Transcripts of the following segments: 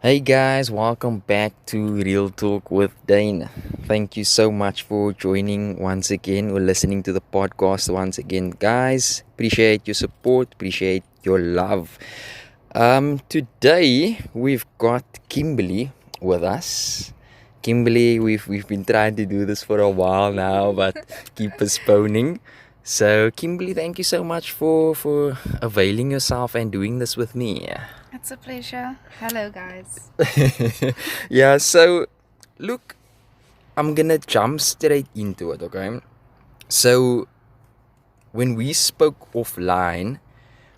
Hey guys, welcome back to Real Talk with Dane. Thank you so much for joining once again or listening to the podcast once again, guys. Appreciate your support, appreciate your love. Today we've got Kimberley with us. Kimberley, we've been trying to do this for a while now, but keep postponing. So Kimberley, thank you so much for availing yourself and doing this with me. It's a pleasure. Hello, guys. Yeah, so look, I'm gonna jump straight into it, okay? So, when we spoke offline,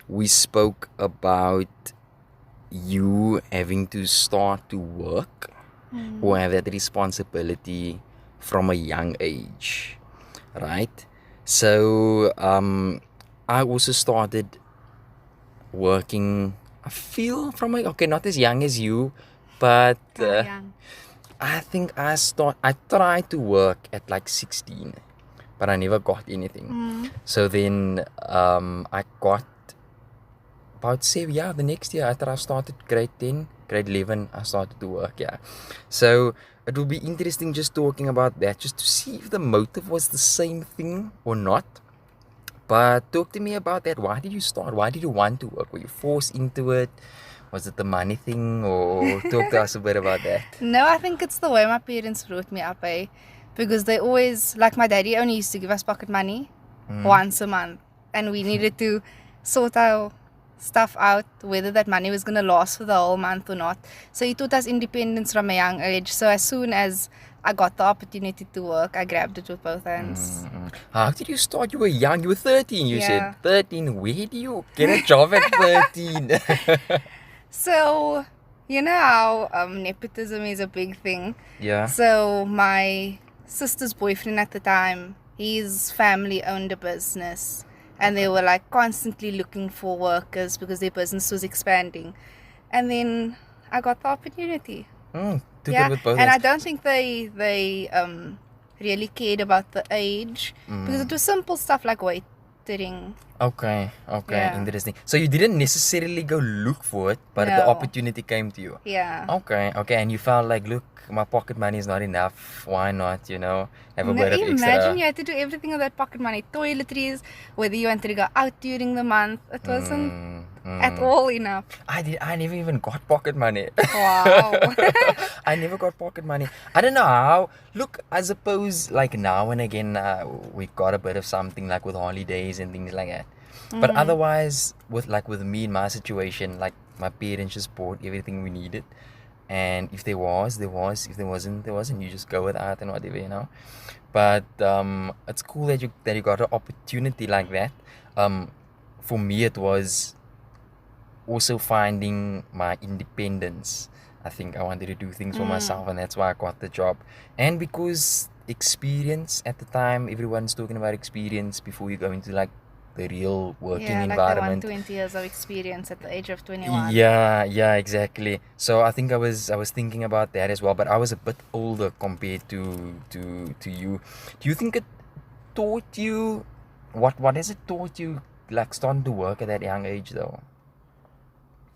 we spoke about you having to start to work or have that responsibility from a young age, right? So, I also started working, I feel from okay, not as young as you, but Young. I think I tried to work at like 16, but I never got anything. So then I got about the next year after I started grade 10, grade 11, I started to work, yeah. So it will be interesting just talking about that, just to see if the motive was the same thing or not. But talk to me about that. Why did you start? Why did you want to work? Were you forced into it? Was it the money thing? Or talk to us a bit about that. No, I think it's the way my parents brought me up, because they always, like my daddy only used to give us pocket money once a month, and we needed to sort our stuff out, whether that money was going to last for the whole month or not. So he taught us independence from a young age. So as soon as I got the opportunity to work, I grabbed it with both hands. How did you start? You were young. You were 13, you said. Yeah. 13. Where do you get a job at 13? So, you know how nepotism is a big thing. Yeah. So my sister's boyfriend at the time, his family owned a business, and they were like constantly looking for workers because their business was expanding. And then I got the opportunity. Took it with both and I hands. don't think they really cared about the age because it was simple stuff like waitering. Okay, Yeah. interesting. So you didn't necessarily go look for it, but the No. opportunity came to you. Yeah. Okay, and you felt like, look, my pocket money is not enough. Why not, have a No, bit of imagine extra? you had to do everything with that pocket money. Toiletries, whether you wanted to go out during the month. It wasn't at all enough. I never even got pocket money. Wow. I never got pocket money. I don't know how. Look, I suppose like now and again we got a bit of something like with holidays and things like that. But otherwise, with me in my situation, like my parents just bought everything we needed, and if there was, there was. If there wasn't, there wasn't. You just go without and whatever. But it's cool that you got an opportunity like that. For me, it was also finding my independence. I think I wanted to do things for myself, and that's why I got the job. And because experience at the time, everyone's talking about experience before you go into like the real working Yeah, like the environment. 120 years of experience at the age of 21. Yeah, exactly. So I think I was thinking about that as well, but I was a bit older compared to you. Do you think it taught you what has it taught you, like starting to work at that young age though?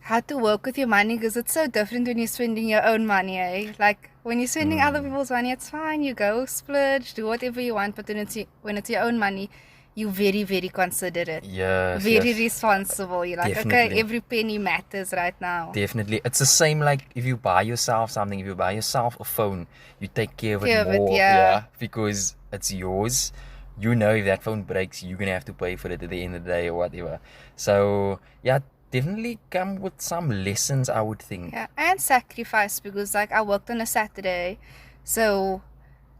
How to work with your money, because it's so different when you're spending your own money, Like when you're spending other people's money, it's fine. You go splurge, do whatever you want, but when it's your own money, you very, very considerate. Yes, Very yes. responsible. You're like, Definitely. okay, every penny matters right now. Definitely. It's the same like if you buy yourself something, if you buy yourself a phone, you take care of it Care of it, more. yeah. Because it's yours. You know if that phone breaks, you're gonna have to pay for it at the end of the day or whatever. So yeah, definitely come with some lessons, I would think. Yeah, and sacrifice, because like I worked on a Saturday, so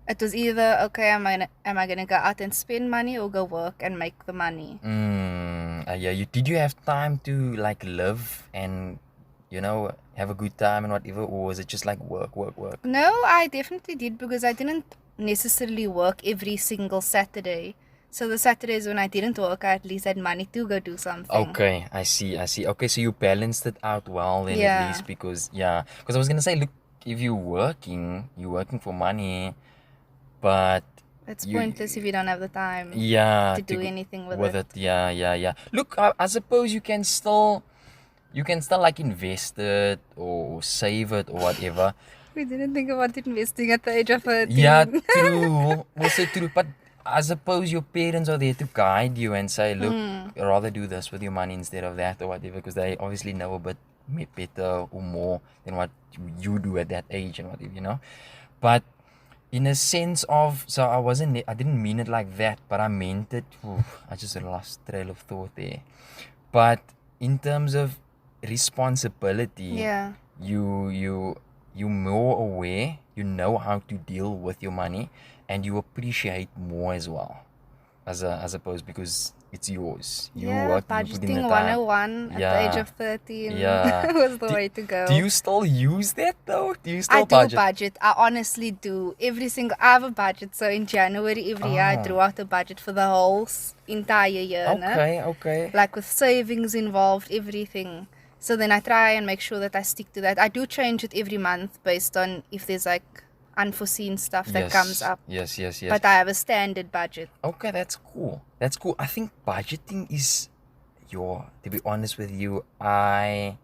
it was either okay, am I gonna go out and spend money or go work and make the money? Yeah, did you have time to like live and have a good time and whatever, or was it just like work? No, I definitely did, because I didn't necessarily work every single Saturday. So the Saturdays when I didn't work, I at least had money to go do something. Okay, I see. Okay, so you balanced it out well then, at Yeah. least, because I was gonna say, look, if you're working for money, but It's you pointless if you don't have the time yeah to do anything with with it. it. Yeah. Look, I suppose you can still You can still like invest it or save it or whatever. We didn't think about investing at the age of 13. Yeah, true. Also true. But I suppose your parents are there to guide you and say, look, rather do this with your money instead of that or whatever, because they obviously know a bit better or more than what you do at that age and whatever, you know. But in a sense of, so I didn't mean it like that, but I meant it. I just lost trail of thought there. But in terms of responsibility, Yeah. you more aware, you know how to deal with your money, and you appreciate more as well, as opposed, because it's yours. You Yeah, worked, you put in the budgeting time. 101 at the age of 13 Yeah. was the way to go. Do you still use that though? Do you I still do budget. I honestly do. I have a budget. So in January every year, I drew out a budget for the whole entire year. Okay. Like with savings involved, everything. So then I try and make sure that I stick to that. I do change it every month based on if there's like unforeseen stuff that comes up. Yes. But I have a standard budget. Okay, that's cool. I think budgeting is to be honest with you, and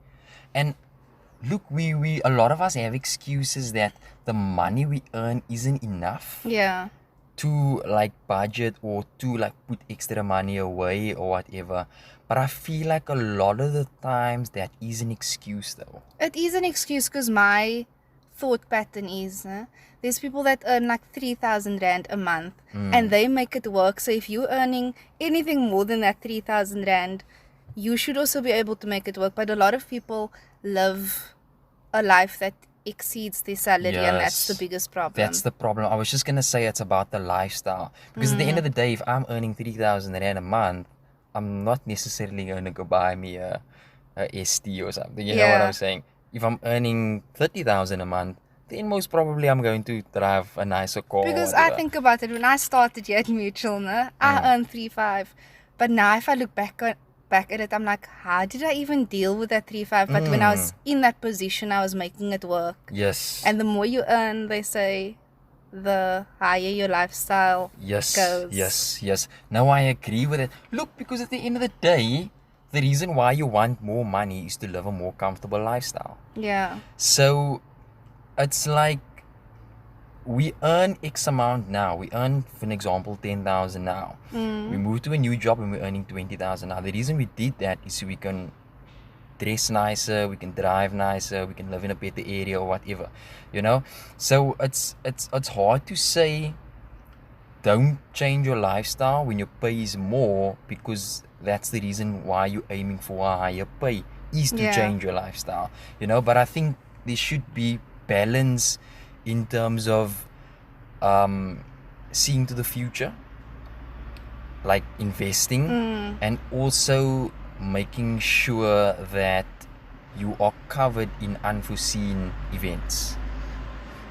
look, we a lot of us have excuses that the money we earn isn't enough Yeah. to like budget or to like put extra money away or whatever. But I feel like a lot of the times that is an excuse though. It is an excuse because my thought pattern is there's people that earn like 3,000 Rand a month and they make it work. So if you're earning anything more than that 3,000 Rand, you should also be able to make it work. But a lot of people live a life that exceeds their salary, and that's the biggest problem. That's the problem. I was just going to say it's about the lifestyle. Because at the end of the day, if I'm earning 3,000 Rand a month, I'm not necessarily going to go buy me a ST or something. You know what I'm saying? If I'm earning 30,000 a month, then most probably I'm going to drive a nicer car. Because I think about it, when I started here at Mutual, I earned 3.5. But now if I look back at it, I'm like, how did I even deal with that 3.5? But when I was in that position, I was making it work. Yes. And the more you earn, they say, the higher your lifestyle goes. Yes. Now I agree with it. Look, because at the end of the day, the reason why you want more money is to live a more comfortable lifestyle. Yeah. So it's like we earn X amount now. We earn, for an example, 10,000 now. We move to a new job and we're earning 20,000 now. The reason we did that is so we can dress nicer, we can drive nicer, we can live in a better area or whatever, you know. So it's hard to say don't change your lifestyle when your pay is more, because that's the reason why you're aiming for a higher pay, is to change your lifestyle, you know. But I think there should be balance in terms of seeing to the future, like investing, and also making sure that you are covered in unforeseen events.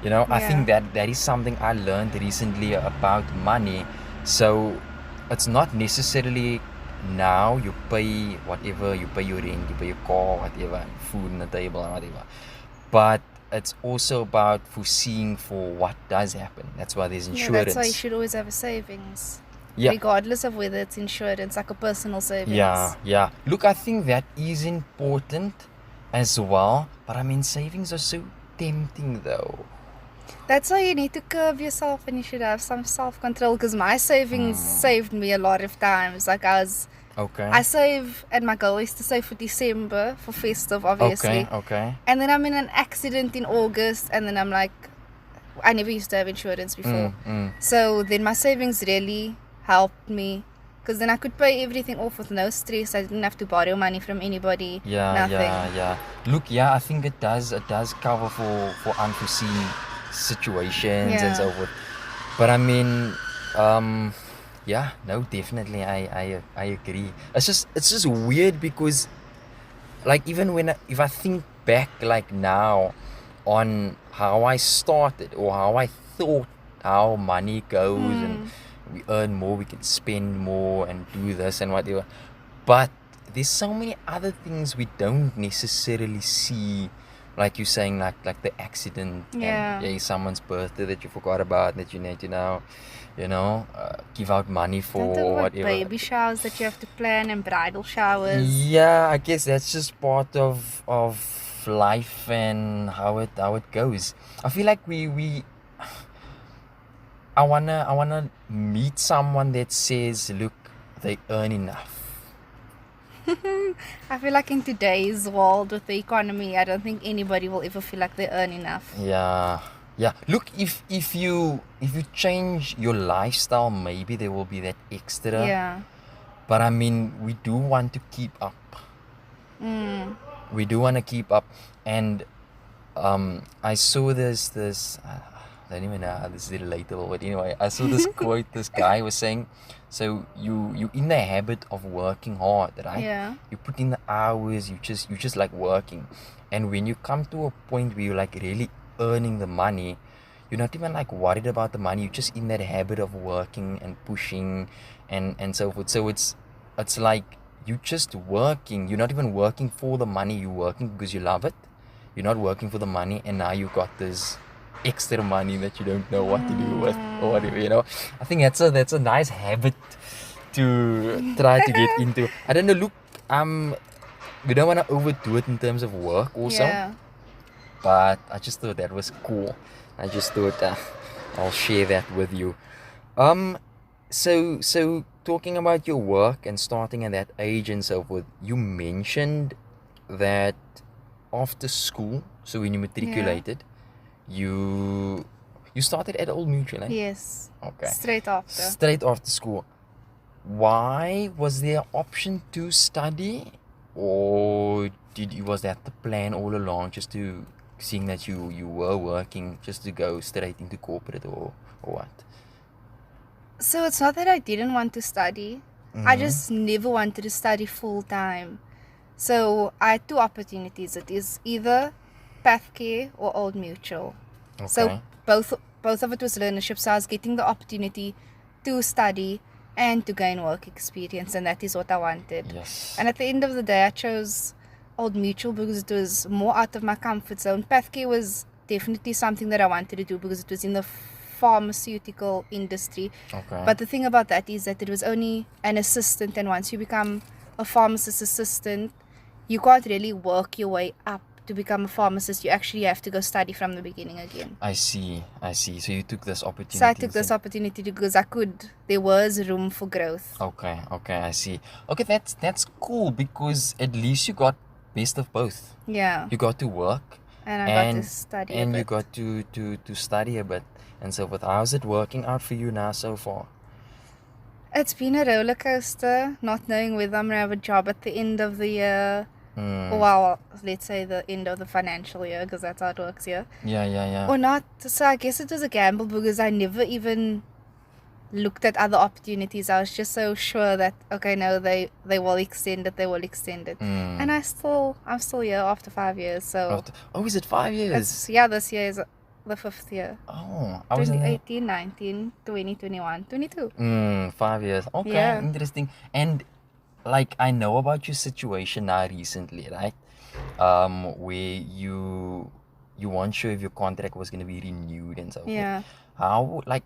You know, I think that is something I learned recently about money. So it's not necessarily now you pay whatever, you pay your rent, you pay your car, whatever, food on the table and whatever. But it's also about foreseeing for what does happen. That's why there's insurance. Yeah, that's why you should always have a savings. Yeah. Regardless of whether it's insurance, like a personal savings. Yeah. Look, I think that is important as well. But I mean, savings are so tempting though. That's why you need to curb yourself, and you should have some self-control, because my savings saved me a lot of times. Like I save, and my goal is to save for December, for festive obviously. Okay. And then I'm in an accident in August, and then I'm like, I never used to have insurance before. So then my savings really helped me, because then I could pay everything off with no stress. I didn't have to borrow money from anybody. Nothing. Yeah. Look, I think it does cover for unforeseen situations and so forth. But I mean, definitely I agree. It's just weird, because like even if I think back like now on how I started, or how I thought how money goes, and we earn more, we can spend more and do this and whatever. But there's so many other things we don't necessarily see like you saying, like the accident, Yeah. and someone's birthday that you forgot about, that you need to now, give out money Don't for talk about whatever. baby showers that you have to plan and bridal showers. Yeah, I guess that's just part of life and how it goes. I feel like we I wanna meet someone that says, look, they earn enough. I feel like in today's world with the economy, I don't think anybody will ever feel like they earn enough. Yeah. Look, if you change your lifestyle, maybe there will be that extra. Yeah. But I mean, we do want to keep up. We do want to keep up, and I saw this I don't even know how this is relatable, but anyway, I saw this quote. This guy was saying, so you in the habit of working hard, right? Yeah. You put in the hours, you just like working, and when you come to a point where you're like really earning the money, you're not even like worried about the money. You're just in that habit of working and pushing and so forth. So it's like you just working. You're not even working for the money. You're working because you love it. You're not working for the money, and now you got this extra money that you don't know what to do with or whatever. I think that's a nice habit to try to get into. I don't know. Look, we don't want to overdo it in terms of work also. Yeah. But I just thought that was cool. I just thought I'll share that with you. So talking about your work and starting at that age and so forth, you mentioned that after school, so when you matriculated, you started at Old Mutual, eh? Yes. Okay. Straight after. Straight after school. Why was there option to study, or was that the plan all along, just to seeing that you were working, just to go straight into corporate or what? So it's not that I didn't want to study. I just never wanted to study full time. So I had two opportunities. It is either Pathcare or Old Mutual. Okay. So both of it was learnership. So I was getting the opportunity to study and to gain work experience, and that is what I wanted. Yes. And at the end of the day, I chose Old Mutual because it was more out of my comfort zone. Pathcare was definitely something that I wanted to do because it was in the pharmaceutical industry. Okay. But the thing about that is that it was only an assistant, and once you become a pharmacist assistant, you can't really work your way up to become a pharmacist. You actually have to go study from the beginning again. I see. So you took this opportunity. So I took this opportunity because there was room for growth. Okay, I see. Okay, that's cool, because at least you got best of both. Yeah. You got to work, And I got to study and a bit. you got to study a bit and so forth. How's it working out for you now so far? It's been a roller coaster, not knowing whether I'm going to have a job at the end of the year. Well, let's say the end of the financial year, because that's how it works here. Yeah. Or not. So I guess it was a gamble because I never even looked at other opportunities. I was just so sure that, okay, no, they will extend it, And I'm still here after 5 years. So is it 5 years? this year is the 5th year. Oh, I was 2018, 19, 20, 21, 22. 5 years. Okay, Yeah. interesting. And like, I know about your situation now recently, right? Where you weren't sure if your contract was going to be renewed and so forth. Yeah. How, like,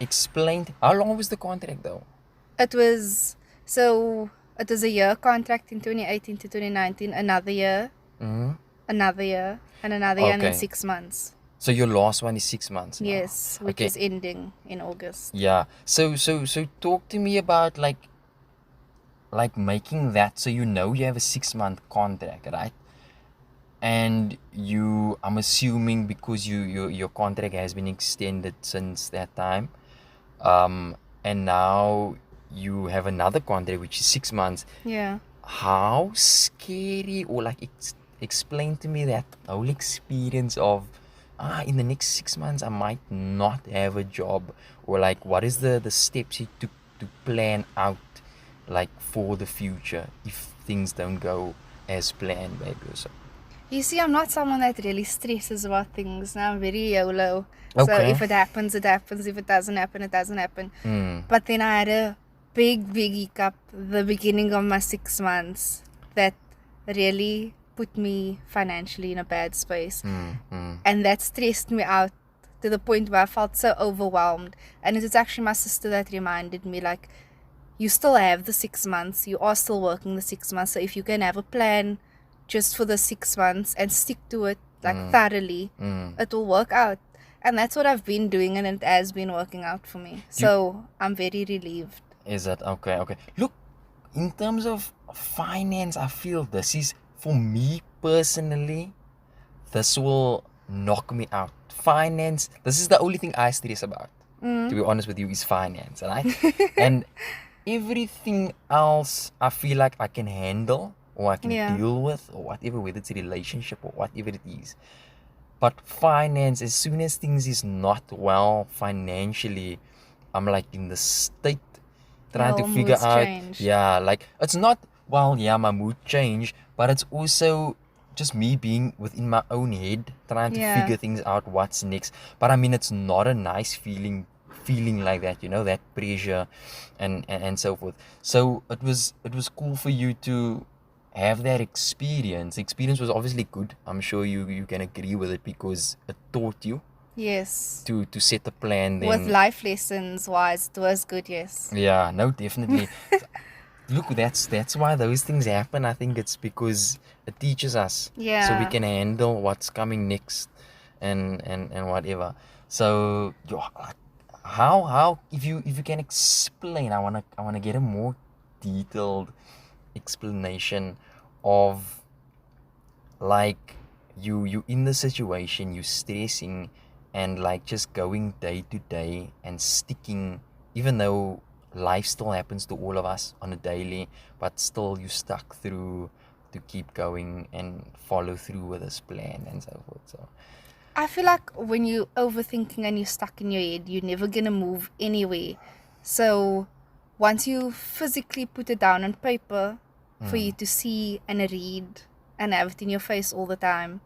explain, how long was the contract though? It was a year contract in 2018 to 2019, another year, another year, and another year, and then Okay. 6 months. So your last one is 6 months now. Yes, which Okay. is ending in August. Yeah. So talk to me about like making that, so you have a 6-month contract, right? And I'm assuming because your contract has been extended since that time, and now you have another contract which is 6 months. Yeah. How scary, or like explain to me that whole experience of in the next 6 months I might not have a job, or like what is the steps you took to plan out like for the future if things don't go as planned, maybe, or so. You see, I'm not someone that really stresses about things. Now I'm very YOLO. So Okay. if it happens, it happens. If it doesn't happen, it doesn't happen. But then I had a big hiccup the beginning of my 6 months that really put me financially in a bad space. Mm. And that stressed me out to the point where I felt so overwhelmed. And it was actually my sister that reminded me, like, you still have the 6 months. You are still working the 6 months. So if you can have a plan just for the 6 months and stick to it, like, thoroughly, it will work out. And that's what I've been doing, and it has been working out for me. So I'm very relieved. Is that okay? Okay. Look, in terms of finance, I feel this is, for me personally, this will knock me out. Finance, this is the only thing I stress about, to be honest with you, is finance, right? And everything else I feel like I can handle, or I can deal with, or whatever, whether it's a relationship or whatever it is. But finance, as soon as things is not well financially, I'm like in the state trying to figure out. Change. Yeah, like it's not, well, yeah, my mood changed, but it's also just me being within my own head trying to figure things out, what's next. But I mean, it's not a nice feeling like that, you know, that pressure and so forth. So it was cool for you to have that experience. The experience was obviously good. I'm sure you can agree with it, because it taught you Yes. to set a plan then. With life lessons wise, it was good, yes. Yeah, no, definitely. Look, that's why those things happen. I think it's because it teaches us, so we can handle what's coming next and whatever. So how if you can explain, I wanna get a more detailed explanation of, like, you in the situation, you stressing, and like just going day to day and sticking, even though life still happens to all of us on a daily, but still you stuck through to keep going and follow through with this plan and so forth. So I feel like when you're overthinking and you're stuck in your head, you're never gonna move anywhere. So once you physically put it down on paper for you to see and read and have it in your face all the time,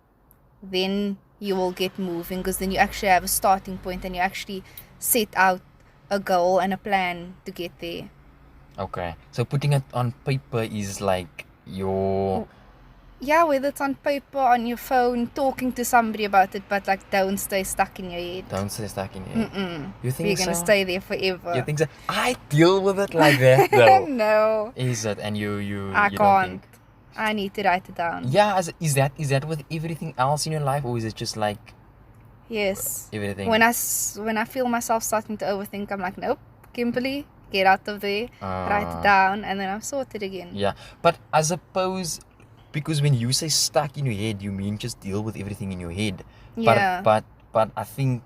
then you will get moving, because then you actually have a starting point and you actually set out a goal and a plan to get there. okay, so putting it on paper is like your... Yeah, whether it's on paper, on your phone, talking to somebody about it, but like, don't stay stuck in your head. Don't stay stuck in your head. You think You're so? gonna stay there forever. You think so? I deal with it like that though. No. Is it? And you I you can't. don't think... I need to write it down. Yeah, is that with everything else in your life, or is it just like Yes. everything? When I feel myself starting to overthink, I'm like, nope, Kimberley, get out of there, write it down, and then I'm sorted again. Yeah, but I suppose, because when you say stuck in your head, you mean just deal with everything in your head. Yeah. But I think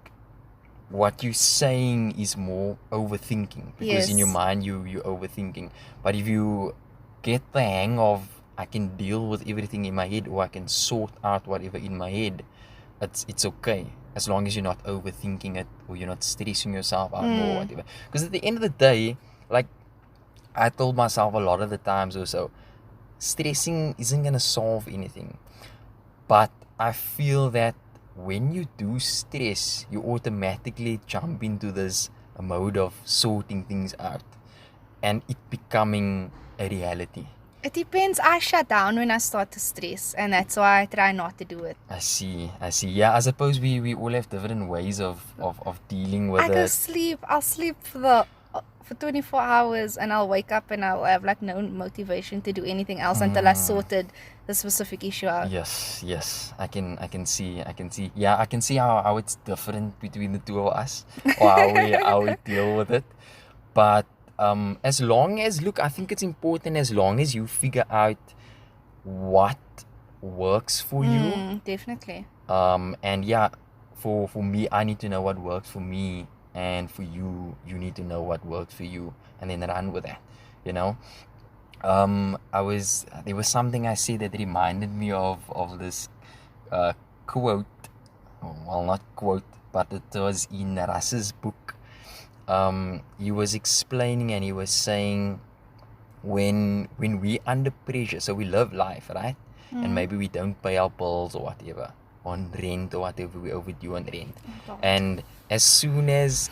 what you're saying is more overthinking, because in your mind you're overthinking. But if you get the hang of, I can deal with everything in my head, or I can sort out whatever in my head, it's okay, as long as you're not overthinking it, or you're not stressing yourself out more or whatever. Because at the end of the day, like I told myself a lot of the times also, stressing isn't gonna solve anything. But I feel that when you do stress, you automatically jump into this mode of sorting things out and it becoming a reality. It depends. I shut down when I start to stress, and that's why I try not to do it. I see. Yeah, I suppose we all have different ways of dealing with I it. go sleep. I'll sleep for 24 hours, and I'll wake up and I'll have like no motivation to do anything else until I sorted the specific issue out. Yes. I can see. Yeah, I can see how it's different between the two of us, or how we deal with it. But as long as, look, I think it's important, as long as you figure out what works for you. Definitely. And yeah, for me, I need to know what works for me, and for you need to know what works for you, and then run with that, you know. There was something I said that reminded me of this quote. Well, not quote, but it was in Russ's book. He was explaining, and he was saying, when we under pressure, so we live life, right? And maybe we don't pay our bills or whatever, on rent or whatever, we overdue on rent. And as soon as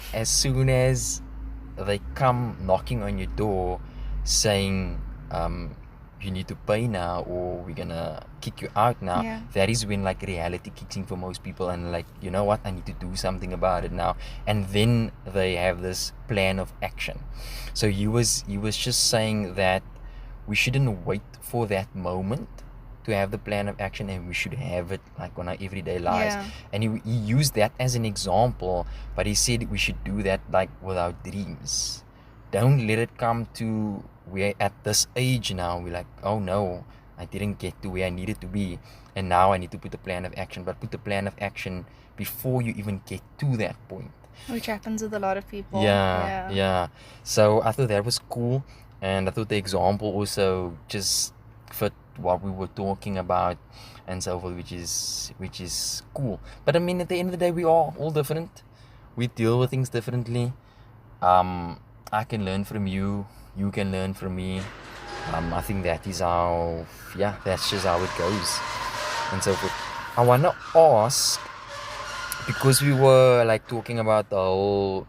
they come knocking on your door saying, you need to pay now, or we're gonna kick you out now. Yeah. That is when like reality kicks in for most people, and like, you know what, I need to do something about it now. And then they have this plan of action. So you was just saying that we shouldn't wait for that moment to have the plan of action, and we should have it like on our everyday lives. Yeah. And he used that as an example, but he said we should do that like with our dreams. Don't let it come to we're at this age now, we're like, oh no, I didn't get to where I needed to be, and now I need to put a plan of action. But put the plan of action before you even get to that point. Which happens with a lot of people. Yeah. So I thought that was cool, and I thought the example also just fit what we were talking about and so forth, which is cool. But I mean, at the end of the day, we are all different. We deal with things differently. I can learn from you. You can learn from me. I think that is how, that's just how it goes. And so forth. I want to ask, because we were like talking about the whole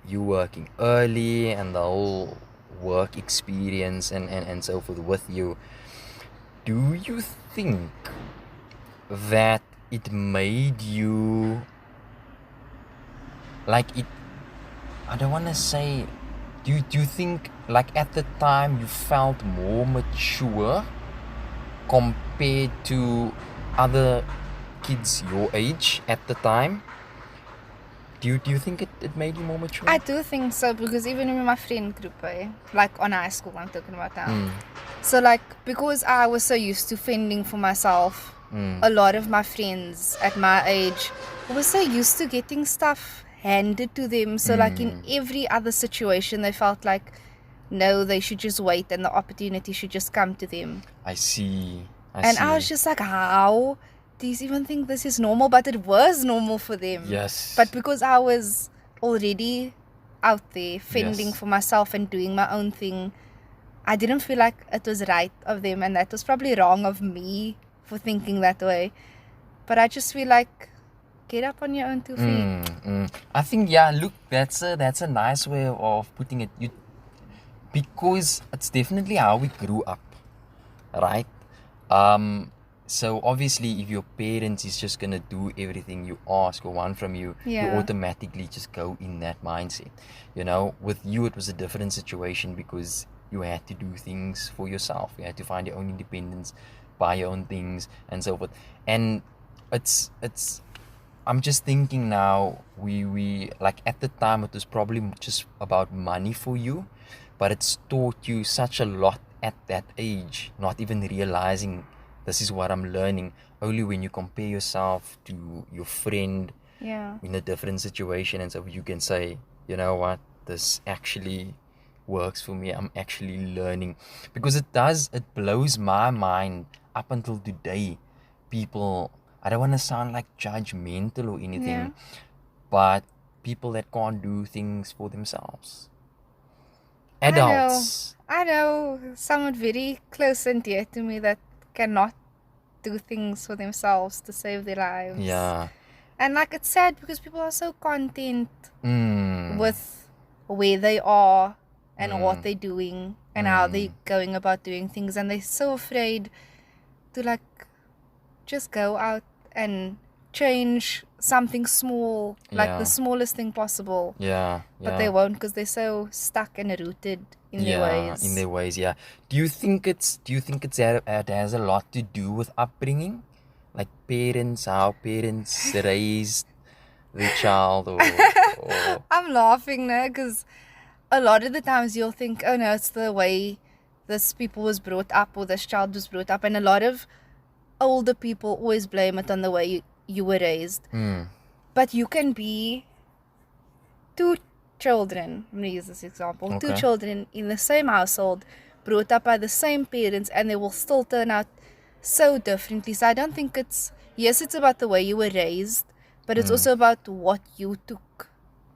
you working early and the whole work experience and so forth with you, do you think that it made you like it, I don't want to say, do you think like at the time you felt more mature compared to other kids your age at the time? Do you think it made you more mature? I do think so, because even in my friend group, like on high school, I'm talking about now. So like, because I was so used to fending for myself, a lot of my friends at my age were so used to getting stuff handed to them. So like in every other situation, they felt like, no, they should just wait and the opportunity should just come to them. I see. I was just like, how do you even think this is normal? But it was normal for them. Yes. But because I was already out there fending Yes. for myself and doing my own thing, I didn't feel like it was right of them, and that was probably wrong of me for thinking that way. But I just feel like, get up on your own 2 feet. I think look, that's a nice way of putting it. Because it's definitely how we grew up, right? So obviously, if your parents is just gonna do everything you ask or want from you, you Yeah. automatically just go in that mindset. You know, with you it was a different situation because you had to do things for yourself. You had to find your own independence, buy your own things, and so forth. And it's. I'm just thinking now. We like at the time it was probably just about money for you, but it's taught you such a lot at that age, not even realizing this is what I'm learning. Only when you compare yourself to your friend Yeah. in a different situation, and so you can say, you know what, this actually works for me. I'm actually learning, because it blows my mind up until today. People, I don't want to sound like judgmental or anything, but people that can't do things for themselves. Adults. I know someone very close and dear to me that cannot do things for themselves to save their lives. Yeah. And like, it's sad because people are so content Mm. with where they are and what they're doing and how they're going about doing things, and they're so afraid to like just go out and change something small, like the smallest thing possible. Yeah. But they won't, because they're so stuck and rooted in their ways. In their ways, yeah. Do you think it has a lot to do with upbringing? Like how parents raised the child, or I'm laughing now because a lot of the times you'll think, oh no, it's the way this people was brought up or this child was brought up. And a lot of older people always blame it on the way you were raised. But you can be two children, I'm going to use this example, two Okay. children in the same household, brought up by the same parents, and they will still turn out so differently. So I don't think it's about the way you were raised, but it's also about what you took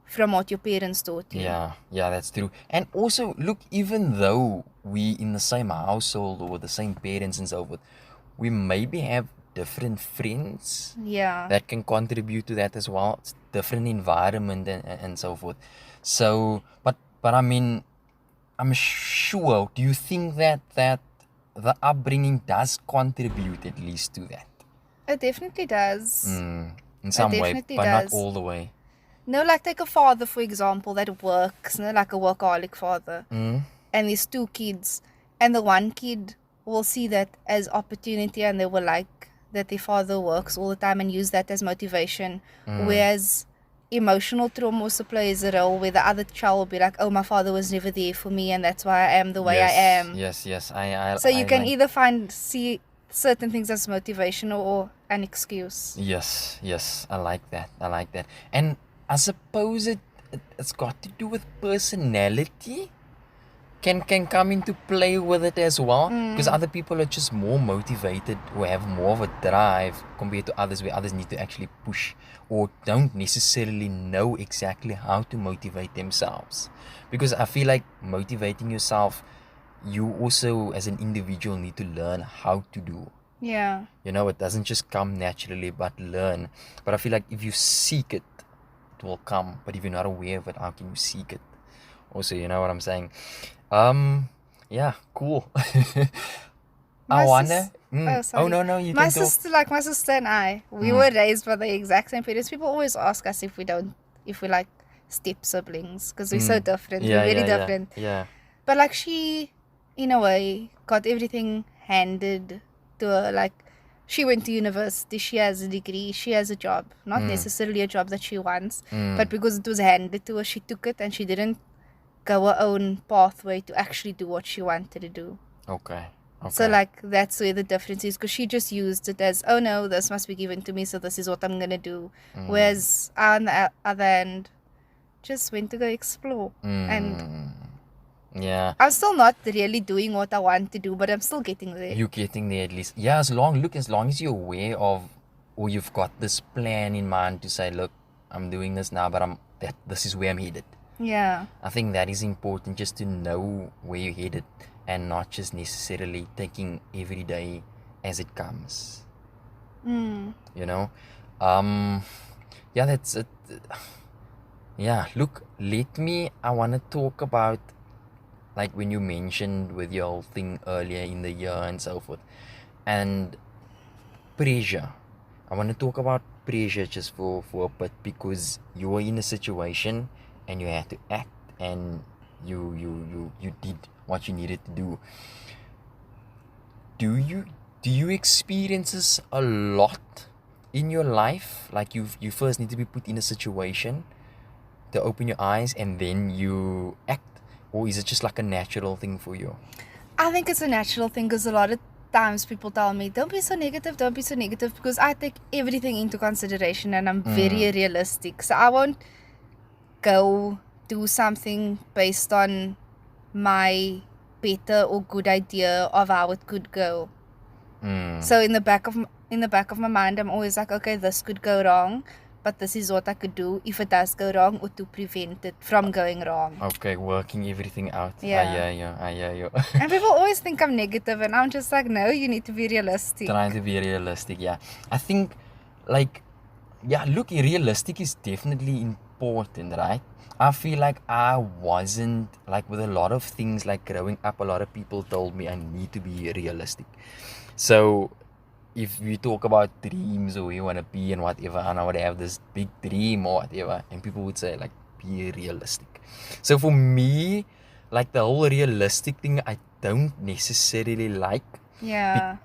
from what your parents taught you. Yeah, that's true. And also, look, even though we in the same household or the same parents and so forth, we maybe have different friends Yeah. that can contribute to that as well. It's different environment and so forth. So, but I mean, I'm sure. Do you think that the upbringing does contribute at least to that. It definitely does. In some way, definitely but not does. all the way. No, like take a father, for example, that works, no, like a workaholic father. And there's 2 kids. And the one kid will see that as opportunity and they will like that their father works all the time and use that as motivation. Whereas emotional trauma also plays a role where the other child will be like, oh, my father was never there for me and that's why I am the way I am. Yes. So you can either see certain things as motivation or an excuse. Yes. I like that. And I suppose it's got to do with personality. Can come into play with it as well, because other people are just more motivated or have more of a drive compared to others, where others need to actually push or don't necessarily know exactly how to motivate themselves. Because I feel like motivating yourself, you also as an individual need to learn how to do. Yeah. It doesn't just come naturally, but learn. But I feel like if you seek it, it will come. But if you're not aware of it, how can you seek it? Also, you know what I'm saying? Yeah, cool. I wonder. sorry. No, you my can talk. sister, like my sister and I, we were raised by the exact same parents. People always ask us if we like step siblings, because we're so different. Yeah, we're very different. Yeah. But like she, in a way, got everything handed to her. Like she went to university, she has a degree, she has a job. Not necessarily a job that she wants, but because it was handed to her, she took it and she didn't go her own pathway to actually do what she wanted to do. Okay. So like that's where the difference is, because she just used it as, oh no, this must be given to me, so this is what I'm gonna do. Whereas on the other end, just went to go explore. And yeah, I'm still not really doing what I want to do, but I'm still getting there. you're getting there at least. Yeah, as long as you're aware of, or you've got this plan in mind to say, look, I'm doing this now, but this is where I'm headed. Yeah. I think that is important, just to know where you're headed and not just necessarily taking every day as it comes. Yeah, that's it. Yeah, look, I want to talk about, like when you mentioned with your whole thing earlier in the year and so forth, and pressure. I want to talk about pressure just for a bit, because you were in a situation and you had to act, and you did what you needed to do. Do you experience this a lot in your life? Like you first need to be put in a situation to open your eyes and then you act, or is it just like a natural thing for you? I think it's a natural thing, because a lot of times people tell me, don't be so negative, because I take everything into consideration and I'm very realistic. So I won't go do something based on my better or good idea of how it could go. So in the back of my mind, I'm always like, okay, this could go wrong, but this is what I could do if it does go wrong, or to prevent it from going wrong. Okay, working everything out. Yeah. I hear you. And people always think I'm negative, and I'm just like, no, you need to be realistic. Trying to be realistic, yeah. I think, like, yeah, look, realistic is definitely important, right? I feel like I wasn't, like, with a lot of things, like growing up, a lot of people told me I need to be realistic. So if we talk about dreams or where you want to be and whatever, and I would have this big dream or whatever, and people would say, like, be realistic. So for me, like, the whole realistic thing, I don't necessarily like. Yeah.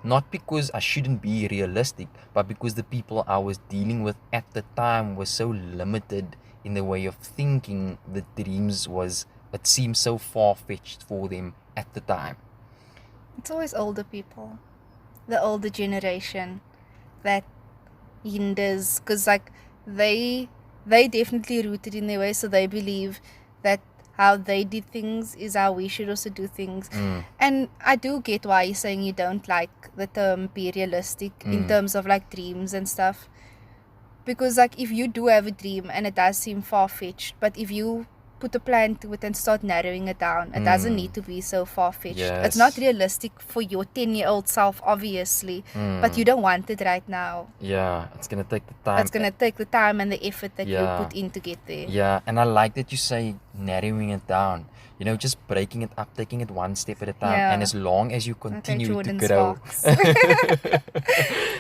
Not because I shouldn't be realistic, but because the people I was dealing with at the time were so limited in the way of thinking. The dreams it seemed so far-fetched for them at the time. It's always older people, the older generation, that hinders, because like they definitely rooted in their way, so they believe that how they did things is how we should also do things. And I do get why you're saying you don't like the term be realistic in terms of like dreams and stuff, because like if you do have a dream and it does seem far-fetched, but if you put a plan to it and start narrowing it down, it doesn't need to be so far-fetched. Yes. It's not realistic for your 10-year-old self, obviously, but you don't want it right now. Yeah, it's gonna take the time. It's gonna take the time and the effort that you put in to get there. Yeah, and I like that you say narrowing it down. You know, just breaking it up, taking it one step at a time. Yeah. And as long as you continue to Jordan grow. Sparks.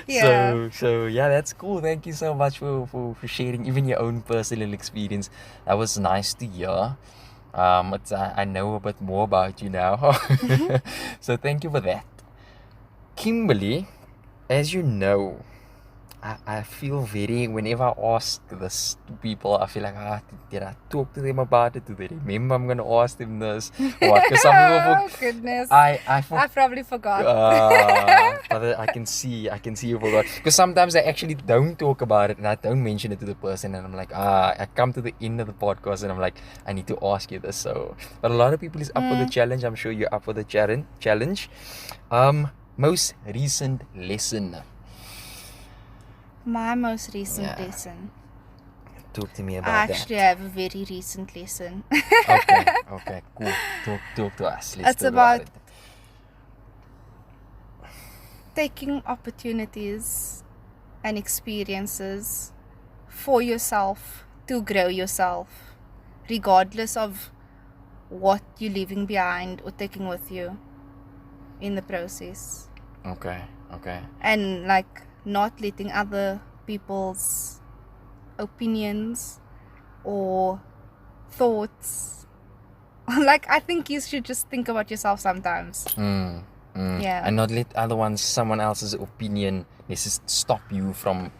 Yeah. So yeah, that's cool. Thank you so much for sharing even your own personal experience. That was nice to hear. I know a bit more about you now. So thank you for that. Kimberly, as you know, I feel very, whenever I ask this to people, I feel like, did I talk to them about it? Do they remember I'm going to ask them this? Because some people, Oh goodness. I I probably forgot. but I can see you forgot. Because sometimes I actually don't talk about it and I don't mention it to the person, and I'm like, I come to the end of the podcast and I'm like, I need to ask you this. So, but a lot of people is up for the challenge. I'm sure you're up for the challenge. Most recent lesson. My most recent lesson. Talk to me about I that. actually have a very recent lesson. Okay, cool. Talk to us. Let's It's talk about it. taking opportunities and experiences for yourself to grow yourself, regardless of what you're leaving behind or taking with you in the process. Okay. And like not letting other people's opinions or thoughts like, I think you should just think about yourself sometimes. Yeah. And not let someone else's opinion stop you from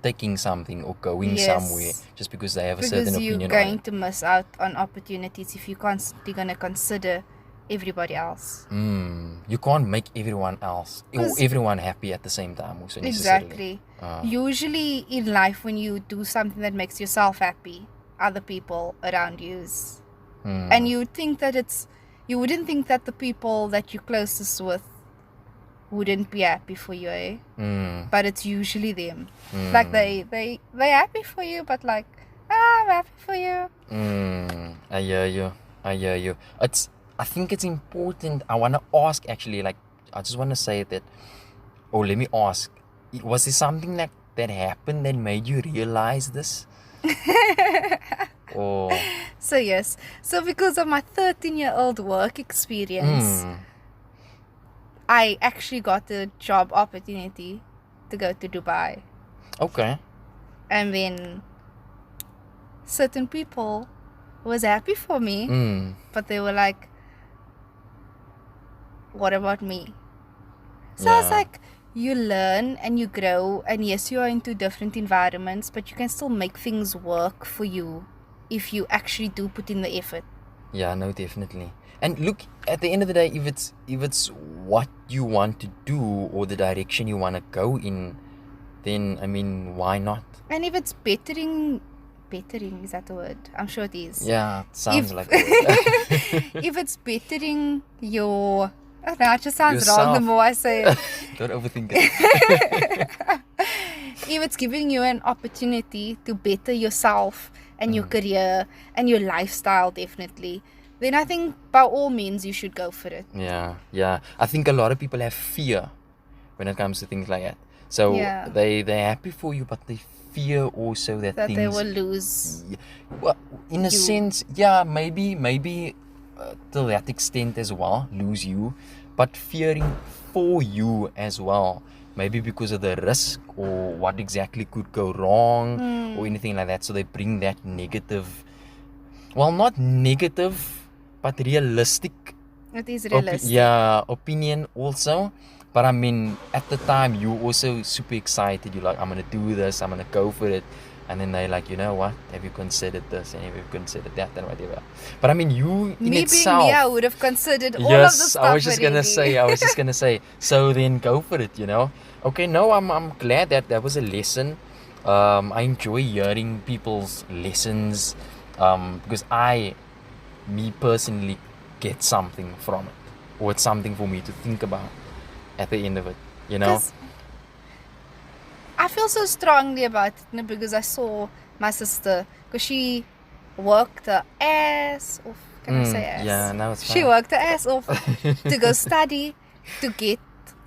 taking something or going somewhere just because they have a certain opinion because you're going to miss out on opportunities if you're constantly going to consider everybody else. You can't make everyone else or everyone happy at the same time also necessarily. Exactly. Usually in life, when you do something that makes yourself happy, other people around you and you wouldn't think that the people that you're closest with wouldn't be happy for you, eh? But it's usually them. Like they're happy for you, but like, I'm happy for you. I hear you. I think it's important. I want to ask, actually, like, I just want to say that, let me ask, was there something like that happened that made you realize this? So yes, because of my 13-year-old work experience, I actually got a job opportunity to go to Dubai. Okay. And then certain people was happy for me, but they were like, what about me? So I was like, you learn and you grow, and yes, you are into different environments, but you can still make things work for you if you actually do put in the effort. Yeah, no, definitely. And look, at the end of the day, if it's what you want to do or the direction you want to go in, then I mean, why not? And if it's bettering, is that the word? I'm sure it is. Yeah, it sounds like it. If it's bettering your... Oh, no, it just sounds Yourself. wrong the more I say it. Don't overthink it. If it's giving you an opportunity to better yourself and your career and your lifestyle, definitely, then I think by all means you should go for it. Yeah. I think a lot of people have fear when it comes to things like that. So they're happy for you, but they fear also that things... they will lose. Well, in a sense, yeah, maybe to that extent as well, lose you, but fearing for you as well. Maybe because of the risk or what exactly could go wrong or anything like that. So they bring that negative, well, not negative, but realistic. It is realistic. Opinion also. But I mean, at the time, you also super excited. You're like, I'm going to do this. I'm going to go for it. And then they're like, you know what? Have you considered this? And have you considered that? And whatever. But I mean, you in itself... Being me, I would have considered all of the Yes, stuff I was just going to say. So then go for it, you know. Okay, no, I'm glad that was a lesson. I enjoy hearing people's lessons because me personally, get something from it. Or it's something for me to think about at the end of it, you know. I feel so strongly about it because I saw my sister, because she worked her ass off. Can I say ass? Yeah, no, it's fine. She worked her ass off to go study, to get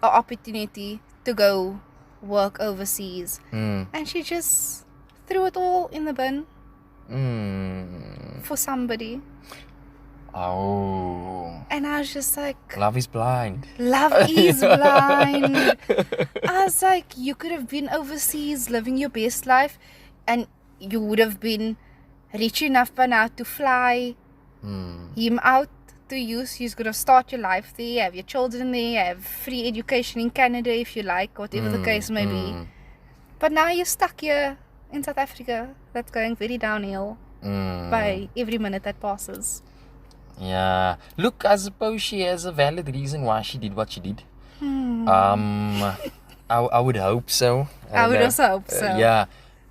an opportunity to go work overseas. And she just threw it all in the bin for somebody. Oh. And I was just like, Love is blind. love is blind. I was like, you could have been overseas living your best life and you would have been rich enough by now to fly him out to you. So you're going to start your life there, have your children there, have free education in Canada if you like, whatever the case may be. But now you're stuck here in South Africa. That's going very downhill by every minute that passes. Yeah. Look, I suppose she has a valid reason why she did what she did. I would hope so. I would also hope so. Yeah.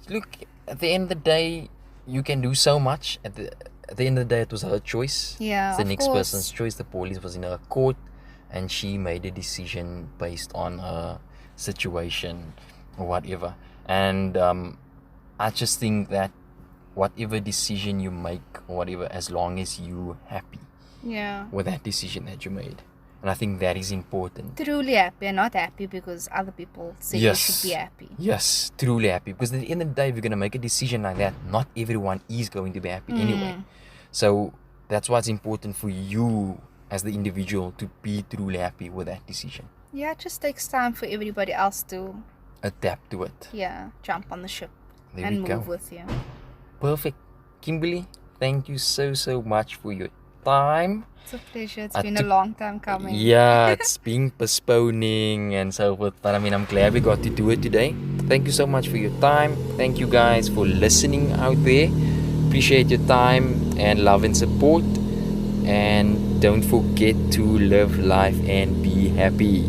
Look, at the end of the day, you can do so much. At the end of the day, it was her choice. Yeah, It's the of next course. person's choice. The police was in her court, and she made a decision based on her situation or whatever. And I just think that whatever decision you make or whatever, as long as you're happy Yeah. with that decision that you made. And I think that is important. Truly happy and not happy because other people say you should be happy. Yes, truly happy. Because at the end of the day, if you're going to make a decision like that, not everyone is going to be happy anyway. So that's why it's important for you as the individual to be truly happy with that decision. Yeah, it just takes time for everybody else to, Adapt to it. jump on the ship There and we go. move with you. Perfect. Kimberly, thank you so much for your time. It's a pleasure. It's I been a took- long time coming. Yeah, it's been postponing and so forth. But I mean, I'm glad we got to do it today. Thank you so much for your time. Thank you guys for listening out there. Appreciate your time and love and support. And don't forget to live life and be happy.